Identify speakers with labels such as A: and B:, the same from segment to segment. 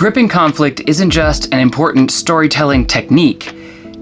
A: Gripping conflict isn't just an important storytelling technique,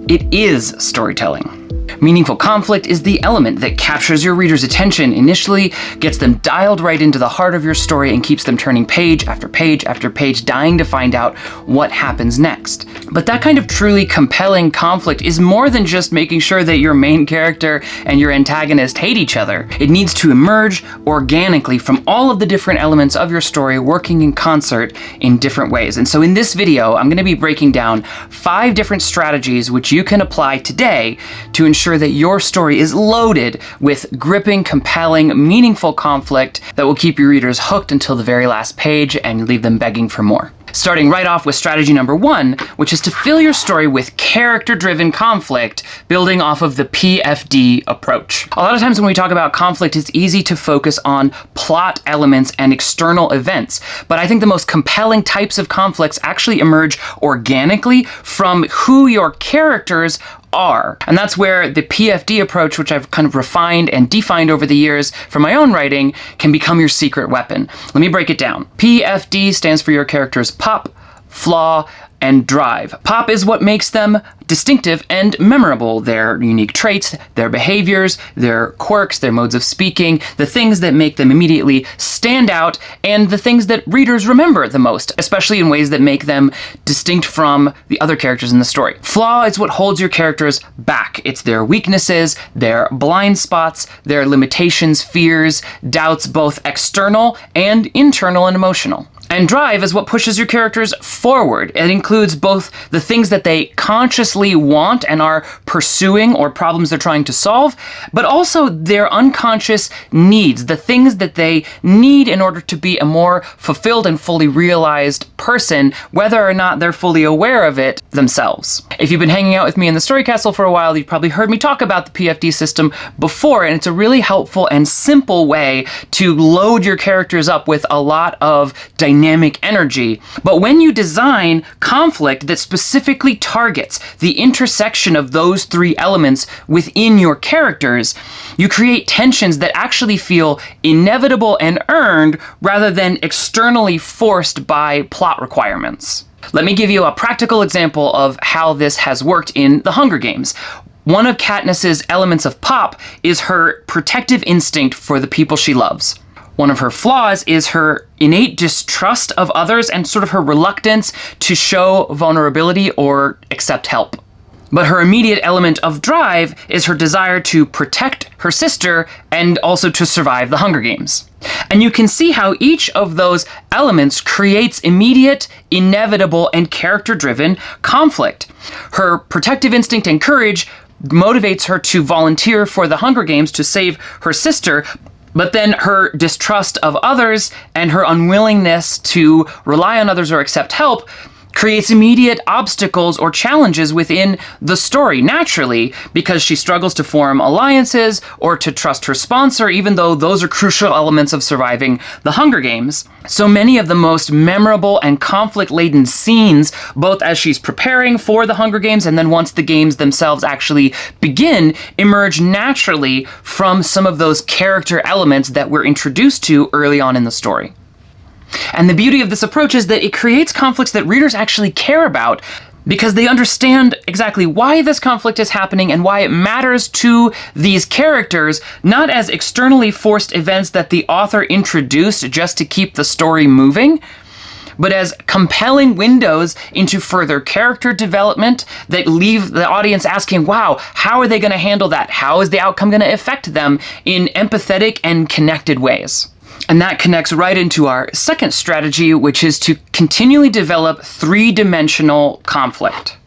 A: it is storytelling. Meaningful conflict is the element that captures your reader's attention initially, gets them dialed right into the heart of your story, and keeps them turning page after page after page, dying to find out what happens next. But that kind of truly compelling conflict is more than just making sure that your main character and your antagonist hate each other. It needs to emerge organically from all of the different elements of your story working in concert in different ways. And so in this video, I'm going to be breaking down 5 different strategies which you can apply today to ensure that your story is loaded with gripping, compelling, meaningful conflict that will keep your readers hooked until the very last page and leave them begging for more. Starting right off with strategy number 1, which is to fill your story with character-driven conflict, building off of the PFD approach. A lot of times when we talk about conflict, it's easy to focus on plot elements and external events, but I think the most compelling types of conflicts actually emerge organically from who your characters are. And that's where the PFD approach, which I've kind of refined and defined over the years from my own writing, can become your secret weapon. Let me break it down. PFD stands for your character's pop, flaw, and drive. Pop is what makes them distinctive and memorable. Their unique traits, their behaviors, their quirks, their modes of speaking, the things that make them immediately stand out, and the things that readers remember the most, especially in ways that make them distinct from the other characters in the story. Flaw is what holds your characters back. It's their weaknesses, their blind spots, their limitations, fears, doubts, both external and internal and emotional. And drive is what pushes your characters forward. It includes both the things that they consciously want and are pursuing, or problems they're trying to solve, but also their unconscious needs, the things that they need in order to be a more fulfilled and fully realized person, whether or not they're fully aware of it themselves. If you've been hanging out with me in the Story Castle for a while, you've probably heard me talk about the PFD system before, and it's a really helpful and simple way to load your characters up with a lot of dynamic energy. But when you design conflict that specifically targets the intersection of those 3 elements within your characters, you create tensions that actually feel inevitable and earned rather than externally forced by plot requirements. Let me give you a practical example of how this has worked in The Hunger Games. One of Katniss's elements of pop is her protective instinct for the people she loves. One of her flaws is her innate distrust of others and sort of her reluctance to show vulnerability or accept help. But her immediate element of drive is her desire to protect her sister and also to survive the Hunger Games. And you can see how each of those elements creates immediate, inevitable, and character-driven conflict. Her protective instinct and courage motivates her to volunteer for the Hunger Games to save her sister, but then her distrust of others and her unwillingness to rely on others or accept help creates immediate obstacles or challenges within the story, naturally, because she struggles to form alliances or to trust her sponsor, even though those are crucial elements of surviving the Hunger Games. So many of the most memorable and conflict-laden scenes, both as she's preparing for the Hunger Games and then once the games themselves actually begin, emerge naturally from some of those character elements that we're introduced to early on in the story. And the beauty of this approach is that it creates conflicts that readers actually care about because they understand exactly why this conflict is happening and why it matters to these characters, not as externally forced events that the author introduced just to keep the story moving, but as compelling windows into further character development that leave the audience asking, wow, how are they going to handle that? How is the outcome going to affect them in empathetic and connected ways? And that connects right into our second strategy, which is to continually develop 3-dimensional conflict.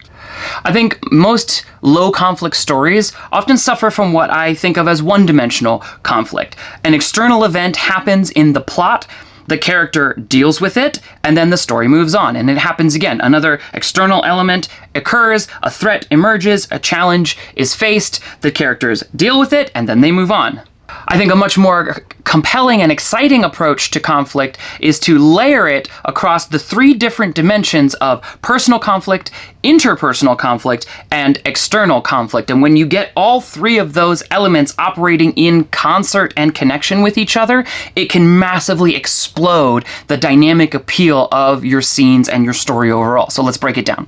A: I think most low conflict stories often suffer from what I think of as 1-dimensional conflict. An external event happens in the plot, the character deals with it, and then the story moves on, and it happens again. Another external element occurs, a threat emerges, a challenge is faced, the characters deal with it, and then they move on. I think a much more compelling and exciting approach to conflict is to layer it across the three different dimensions of personal conflict, interpersonal conflict, and external conflict. And when you get all three of those elements operating in concert and connection with each other, it can massively explode the dynamic appeal of your scenes and your story overall. So let's break it down.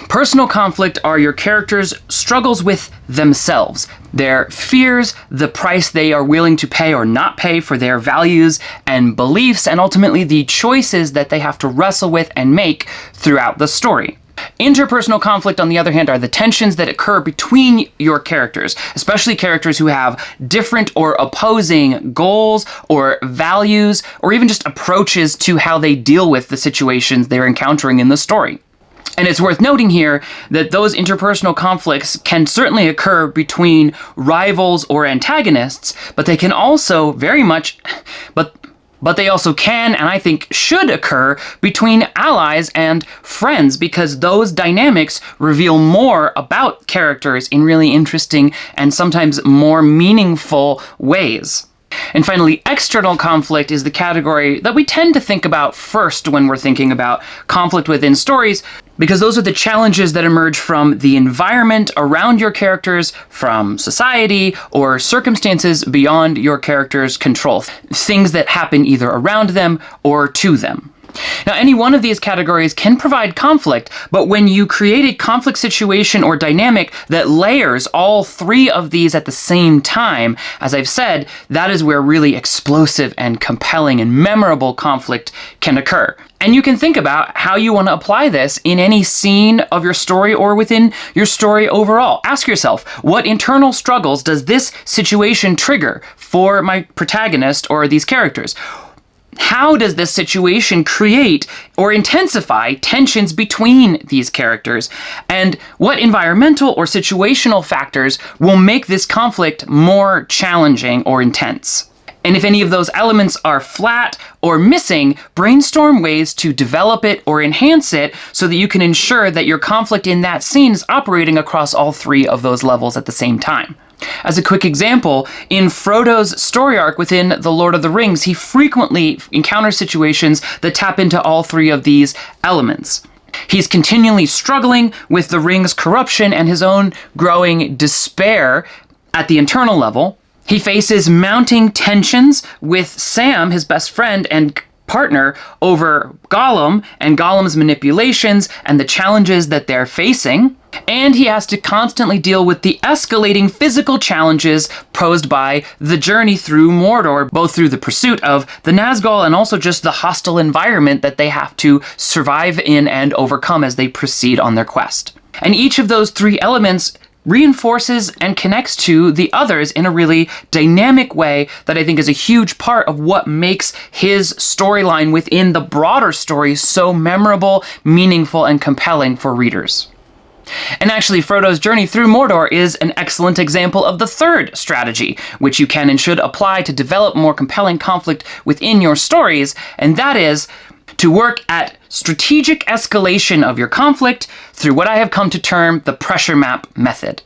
A: Personal conflict are your characters' struggles with themselves, their fears, the price they are willing to pay or not pay for their values and beliefs, and ultimately the choices that they have to wrestle with and make throughout the story. Interpersonal conflict, on the other hand, are the tensions that occur between your characters, especially characters who have different or opposing goals or values, or even just approaches to how they deal with the situations they're encountering in the story. And it's worth noting here that those interpersonal conflicts can certainly occur between rivals or antagonists, but they can also very much, but they also can, and I think should occur, between allies and friends, because those dynamics reveal more about characters in really interesting and sometimes more meaningful ways. And finally, external conflict is the category that we tend to think about first when we're thinking about conflict within stories, because those are the challenges that emerge from the environment around your characters, from society, or circumstances beyond your character's control. Things that happen either around them or to them. Now, any one of these categories can provide conflict, but when you create a conflict situation or dynamic that layers all three of these at the same time, as I've said, that is where really explosive and compelling and memorable conflict can occur. And you can think about how you want to apply this in any scene of your story or within your story overall. Ask yourself, what internal struggles does this situation trigger for my protagonist or these characters? How does this situation create or intensify tensions between these characters? And what environmental or situational factors will make this conflict more challenging or intense? And if any of those elements are flat or missing, brainstorm ways to develop it or enhance it so that you can ensure that your conflict in that scene is operating across all three of those levels at the same time. As a quick example, in Frodo's story arc within The Lord of the Rings, he frequently encounters situations that tap into all three of these elements. He's continually struggling with the ring's corruption and his own growing despair at the internal level. He faces mounting tensions with Sam, his best friend and partner, over Gollum and Gollum's manipulations and the challenges that they're facing. And he has to constantly deal with the escalating physical challenges posed by the journey through Mordor, both through the pursuit of the Nazgul and also just the hostile environment that they have to survive in and overcome as they proceed on their quest. And each of those three elements reinforces and connects to the others in a really dynamic way that I think is a huge part of what makes his storyline within the broader story so memorable, meaningful, and compelling for readers. And actually, Frodo's journey through Mordor is an excellent example of the third strategy, which you can and should apply to develop more compelling conflict within your stories, and that is to work at strategic escalation of your conflict through what I have come to term the pressure map method.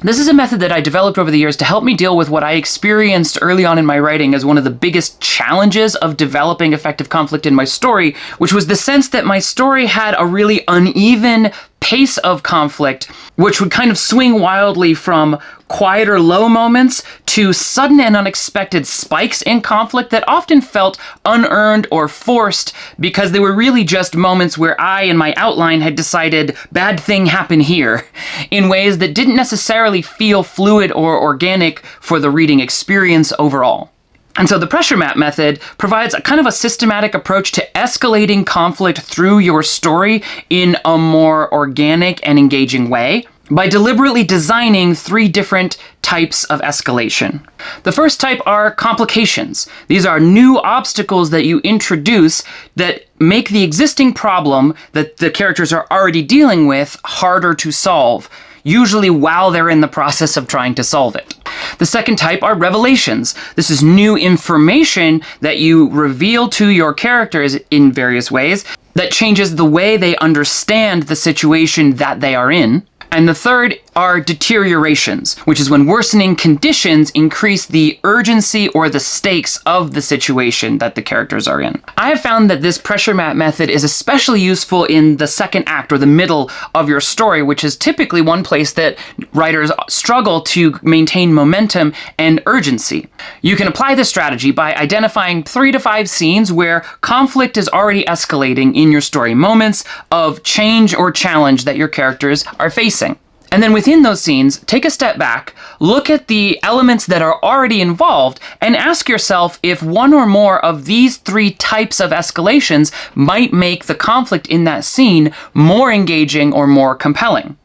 A: This is a method that I developed over the years to help me deal with what I experienced early on in my writing as one of the biggest challenges of developing effective conflict in my story, which was the sense that my story had a really uneven pace of conflict, which would kind of swing wildly from quieter low moments to sudden and unexpected spikes in conflict that often felt unearned or forced because they were really just moments where I, in my outline, had decided bad thing happen here in ways that didn't necessarily feel fluid or organic for the reading experience overall. And so the pressure map method provides a kind of a systematic approach to escalating conflict through your story in a more organic and engaging way by deliberately designing three different types of escalation. The first type are complications. These are new obstacles that you introduce that make the existing problem that the characters are already dealing with harder to solve, usually while they're in the process of trying to solve it. The second type are revelations. This is new information that you reveal to your characters in various ways that changes the way they understand the situation that they are in. And the third are deteriorations, which is when worsening conditions increase the urgency or the stakes of the situation that the characters are in. I have found that this pressure map method is especially useful in the second act or the middle of your story, which is typically one place that writers struggle to maintain momentum and urgency. You can apply this strategy by identifying 3 to 5 scenes where conflict is already escalating in your story, moments of change or challenge that your characters are facing. And then within those scenes, take a step back, look at the elements that are already involved, and ask yourself if one or more of these 3 types of escalations might make the conflict in that scene more engaging or more compelling.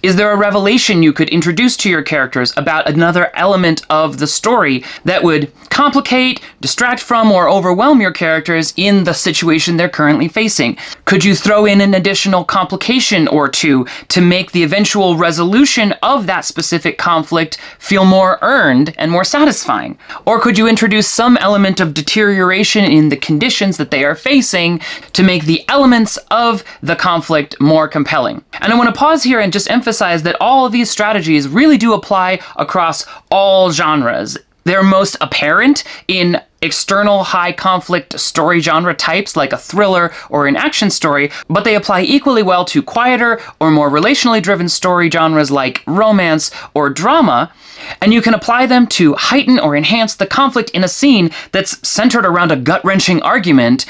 A: Is there a revelation you could introduce to your characters about another element of the story that would complicate, distract from, or overwhelm your characters in the situation they're currently facing? Could you throw in an additional complication or two to make the eventual resolution of that specific conflict feel more earned and more satisfying? Or could you introduce some element of deterioration in the conditions that they are facing to make the elements of the conflict more compelling? And I want to pause here and just emphasize that all of these strategies really do apply across all genres. They're most apparent in external high conflict story genre types like a thriller or an action story, but they apply equally well to quieter or more relationally driven story genres like romance or drama. And you can apply them to heighten or enhance the conflict in a scene that's centered around a gut-wrenching argument,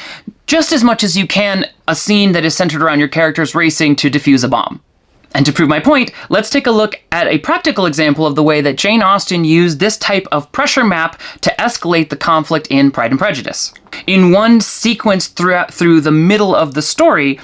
A: just as much as you can a scene that is centered around your characters racing to defuse a bomb. And to prove my point, let's take a look at a practical example of the way that Jane Austen used this type of pressure map to escalate the conflict in Pride and Prejudice. In one sequence through the middle of the story,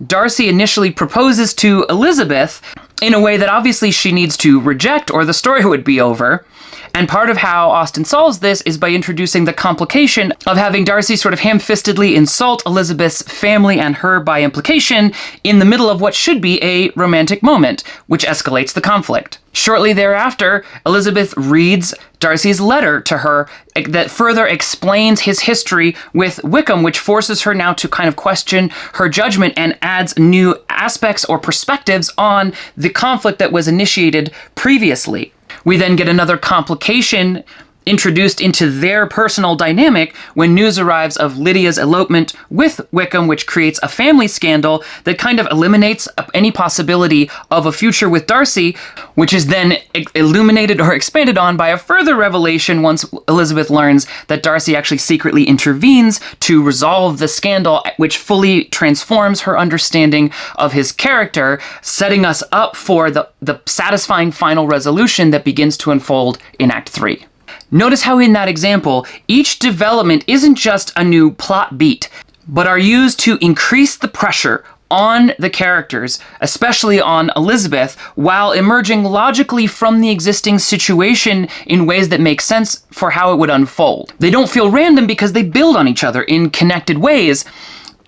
A: Darcy initially proposes to Elizabeth in a way that obviously she needs to reject or the story would be over. And part of how Austen solves this is by introducing the complication of having Darcy sort of ham-fistedly insult Elizabeth's family and her by implication in the middle of what should be a romantic moment, which escalates the conflict. Shortly thereafter, Elizabeth reads Darcy's letter to her that further explains his history with Wickham, which forces her now to kind of question her judgment and adds new aspects or perspectives on the conflict that was initiated previously. We then get another complication introduced into their personal dynamic when news arrives of Lydia's elopement with Wickham, which creates a family scandal that kind of eliminates any possibility of a future with Darcy, which is then illuminated or expanded on by a further revelation once Elizabeth learns that Darcy actually secretly intervenes to resolve the scandal, which fully transforms her understanding of his character, setting us up for the satisfying final resolution that begins to unfold in Act 3. Notice how in that example, each development isn't just a new plot beat, but are used to increase the pressure on the characters, especially on Elizabeth, while emerging logically from the existing situation in ways that make sense for how it would unfold. They don't feel random because they build on each other in connected ways,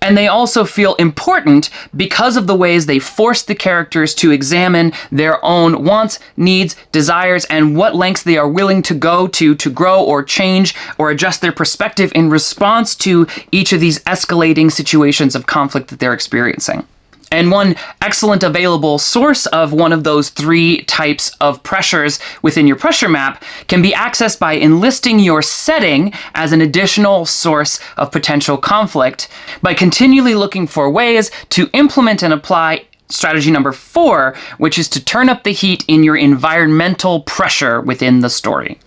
A: and they also feel important because of the ways they force the characters to examine their own wants, needs, desires, and what lengths they are willing to go to grow or change or adjust their perspective in response to each of these escalating situations of conflict that they're experiencing. And one excellent available source of one of those 3 types of pressures within your pressure map can be accessed by enlisting your setting as an additional source of potential conflict by continually looking for ways to implement and apply strategy number 4, which is to turn up the heat in your environmental pressure within the story.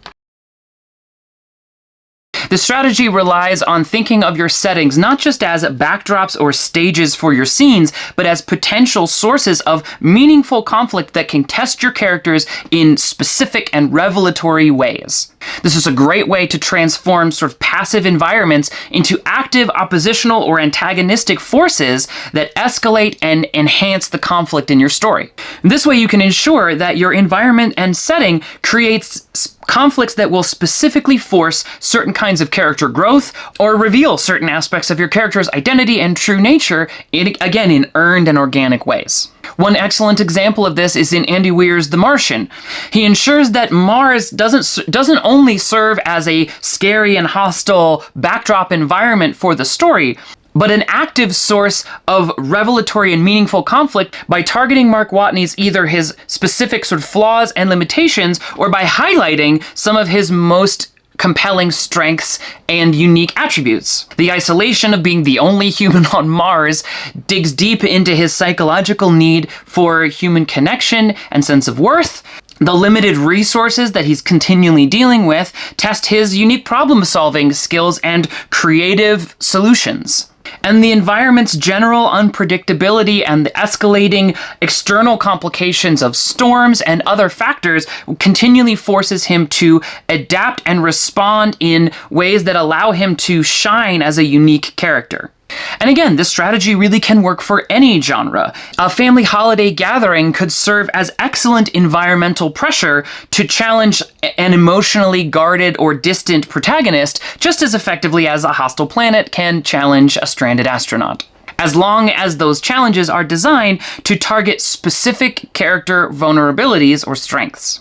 A: The strategy relies on thinking of your settings not just as backdrops or stages for your scenes, but as potential sources of meaningful conflict that can test your characters in specific and revelatory ways. This is a great way to transform sort of passive environments into active oppositional or antagonistic forces that escalate and enhance the conflict in your story. This way you can ensure that your environment and setting creates conflicts that will specifically force certain kinds of character growth or reveal certain aspects of your character's identity and true nature, again, in earned and organic ways. One excellent example of this is in Andy Weir's The Martian. He ensures that Mars doesn't only serve as a scary and hostile backdrop environment for the story, but an active source of revelatory and meaningful conflict by targeting Mark Watney's either his specific sort of flaws and limitations, or by highlighting some of his most compelling strengths and unique attributes. The isolation of being the only human on Mars digs deep into his psychological need for human connection and sense of worth. The limited resources that he's continually dealing with test his unique problem-solving skills and creative solutions. And the environment's general unpredictability and the escalating external complications of storms and other factors continually forces him to adapt and respond in ways that allow him to shine as a unique character. And again, this strategy really can work for any genre. A family holiday gathering could serve as excellent environmental pressure to challenge an emotionally guarded or distant protagonist just as effectively as a hostile planet can challenge a stranded astronaut, as long as those challenges are designed to target specific character vulnerabilities or strengths.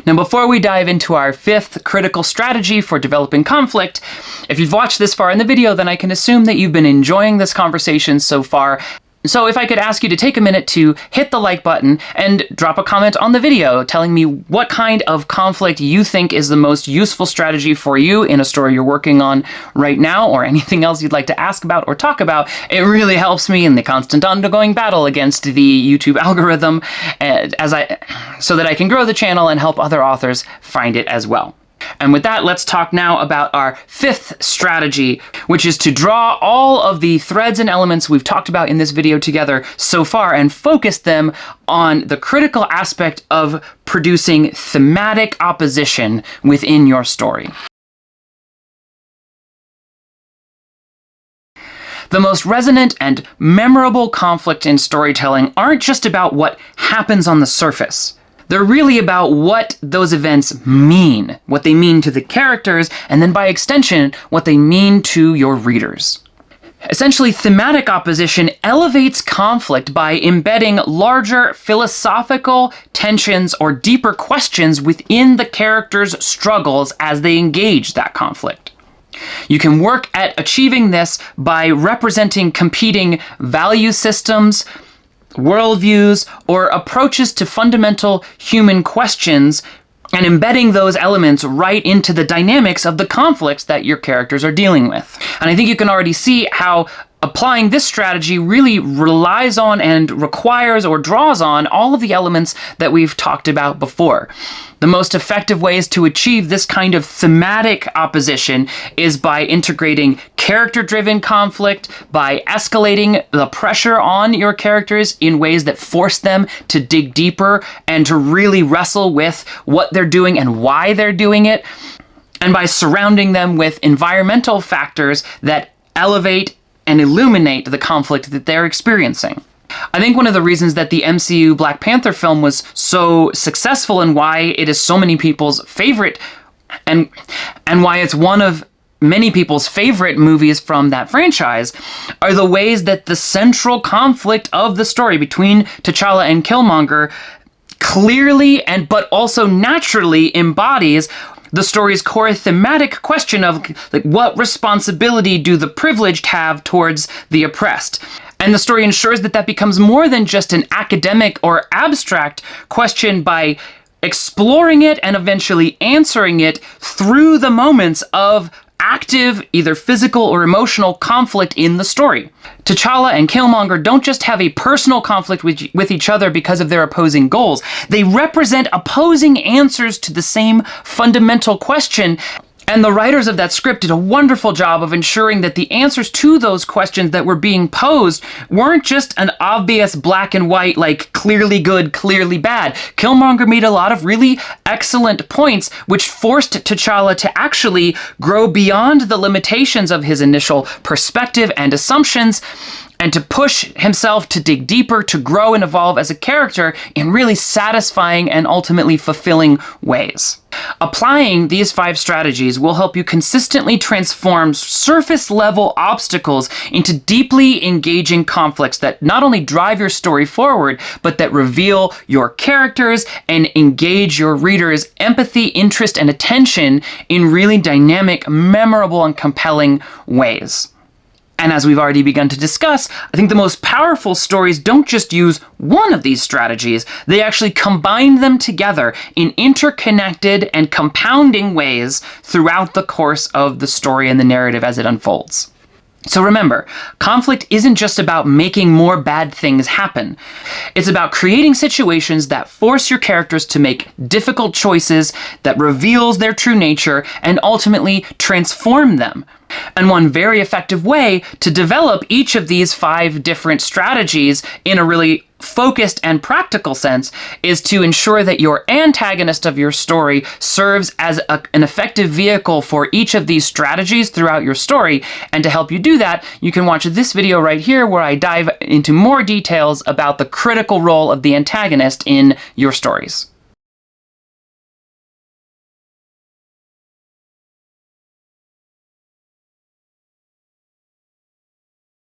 A: Now, before we dive into our fifth critical strategy for developing conflict, if you've watched this far in the video, then I can assume that you've been enjoying this conversation so far. So if I could ask you to take a minute to hit the like button and drop a comment on the video telling me what kind of conflict you think is the most useful strategy for you in a story you're working on right now, or anything else you'd like to ask about or talk about. It really helps me in the constant ongoing battle against the YouTube algorithm so that I can grow the channel and help other authors find it as well. And with that, let's talk now about our fifth strategy, which is to draw all of the threads and elements we've talked about in this video together so far and focus them on the critical aspect of producing thematic opposition within your story. The most resonant and memorable conflict in storytelling aren't just about what happens on the surface. They're really about what those events mean, what they mean to the characters, and then by extension, what they mean to your readers. Essentially, thematic opposition elevates conflict by embedding larger philosophical tensions or deeper questions within the characters' struggles as they engage that conflict. You can work at achieving this by representing competing value systems, worldviews, or approaches to fundamental human questions, and embedding those elements right into the dynamics of the conflicts that your characters are dealing with. And I think you can already see how applying this strategy really relies on and requires or draws on all of the elements that we've talked about before. The most effective ways to achieve this kind of thematic opposition is by integrating character-driven conflict, by escalating the pressure on your characters in ways that force them to dig deeper and to really wrestle with what they're doing and why they're doing it, and by surrounding them with environmental factors that elevate and illuminate the conflict that they're experiencing. I think one of the reasons that the MCU Black Panther film was so successful and why it is so many people's favorite and why it's one of many people's favorite movies from that franchise are the ways that the central conflict of the story between T'Challa and Killmonger clearly but also naturally embodies the story's core thematic question of what responsibility do the privileged have towards the oppressed. And the story ensures that that becomes more than just an academic or abstract question by exploring it and eventually answering it through the moments of active, either physical or emotional conflict in the story. T'Challa and Killmonger don't just have a personal conflict with each other because of their opposing goals. They represent opposing answers to the same fundamental question. And the writers of that script did a wonderful job of ensuring that the answers to those questions that were being posed weren't just an obvious black and white, like clearly good, clearly bad. Killmonger made a lot of really excellent points, which forced T'Challa to actually grow beyond the limitations of his initial perspective and assumptions, and to push himself to dig deeper, to grow and evolve as a character in really satisfying and ultimately fulfilling ways. Applying these 5 strategies will help you consistently transform surface-level obstacles into deeply engaging conflicts that not only drive your story forward, but that reveal your characters and engage your readers' empathy, interest, and attention in really dynamic, memorable, and compelling ways. And as we've already begun to discuss, I think the most powerful stories don't just use one of these strategies, they actually combine them together in interconnected and compounding ways throughout the course of the story and the narrative as it unfolds. So remember, conflict isn't just about making more bad things happen. It's about creating situations that force your characters to make difficult choices that reveals their true nature and ultimately transform them. And one very effective way to develop each of these 5 different strategies in a really focused and practical sense is to ensure that your antagonist of your story serves as an effective vehicle for each of these strategies throughout your story. And to help you do that, you can watch this video right here where I dive into more details about the critical role of the antagonist in your stories.